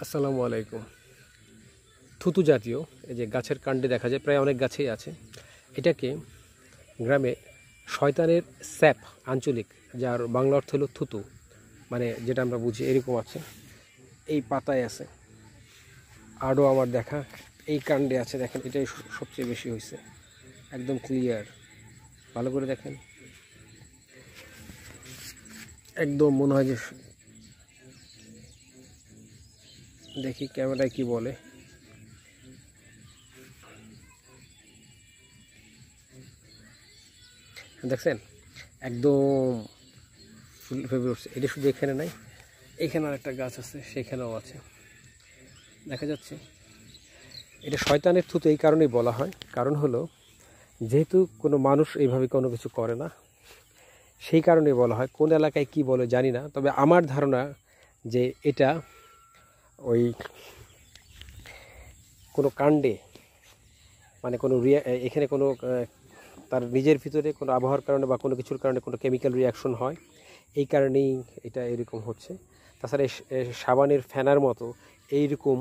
আসসালামু আলাইকুম। থুতু জাতীয় এই যে গাছের কাণ্ডে দেখা যায়, প্রায় অনেক গাছেই আছে। এটাকে গ্রামে শয়তানের স্যাপ, আঞ্চলিক, যার বাংলা অর্থ হলো থুতু, মানে যেটা আমরা বুঝি এরকম আছে। এই পাতায় আছে, আরও আমার দেখা এই কাণ্ডে আছে। দেখেন, এটাই সবচেয়ে বেশি হয়েছে, একদম ক্লিয়ার। ভালো করে দেখেন, একদম মনে হয় যে, দেখি ক্যামেরায় কি বলে। দেখছেন, একদম ফুল ফেপে উঠছে। এটা শুধু এখানে নাই, এখানে আর একটা গাছ আছে, সেখানেও আছে, দেখা যাচ্ছে। এটা শয়তানের থুতু এই কারণেই বলা হয়, কারণ হলো যেহেতু কোনো মানুষ এইভাবে কোনো কিছু করে না, সেই কারণেই বলা হয়। কোন এলাকায় কি বলে জানি না, তবে আমার ধারণা যে এটা ওই কোনো কাণ্ডে, মানে কোনো এখানে কোনো তার নিজের ভিতরে কোনো আবহাওয়ার কারণে বা কোনো কিছুর কারণে কোনো কেমিক্যাল রিয়াকশন হয়, এই কারণেই এটা এরকম হচ্ছে। তাছাড়া সাবানের ফেনার মতো এইরকম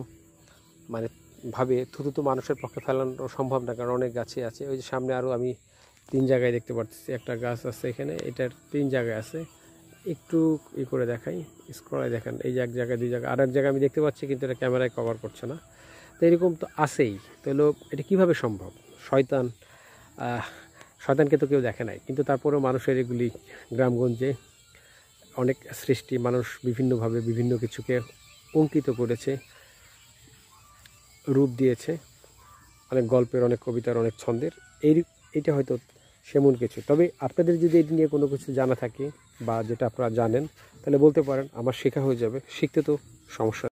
মানে ভাবে থুতু তো মানুষের পক্ষে ফেলানো সম্ভব না, কারণ অনেক গাছই আছে। ওই যে সামনে আরও আমি 3 জায়গায় দেখতে পাচ্ছি, একটা গাছ আছে এখানে, এটার 3 জায়গায় আছে। একটু ই করে দেখাই, স্ক্রলে দেখেন, এই যে এক জায়গায় 2 জায়গায়, আর এক জায়গায় আমি দেখতে পাচ্ছি, কিন্তু এটা ক্যামেরায় কভার করছে না। তো এরকম তো আছেই। তাহলে এটা কীভাবে সম্ভব? শয়তানকে তো কেউ দেখে নাই, কিন্তু তারপরেও মানুষের এগুলি গ্রামগঞ্জে অনেক সৃষ্টি। মানুষ বিভিন্নভাবে বিভিন্ন কিছুকে অঙ্কিত করেছে, রূপ দিয়েছে, অনেক গল্পের, অনেক কবিতার, অনেক ছন্দের। এইটা হয়তো সেমন কিছু। তবে আপনাদের যদি এটি নিয়ে কোনো কিছু জানা থাকে বা যেটা আপনারা জানেন, তাহলে বলতে পারেন, আমার শেখা হয়ে যাবে। শিখতে তো সমস্যা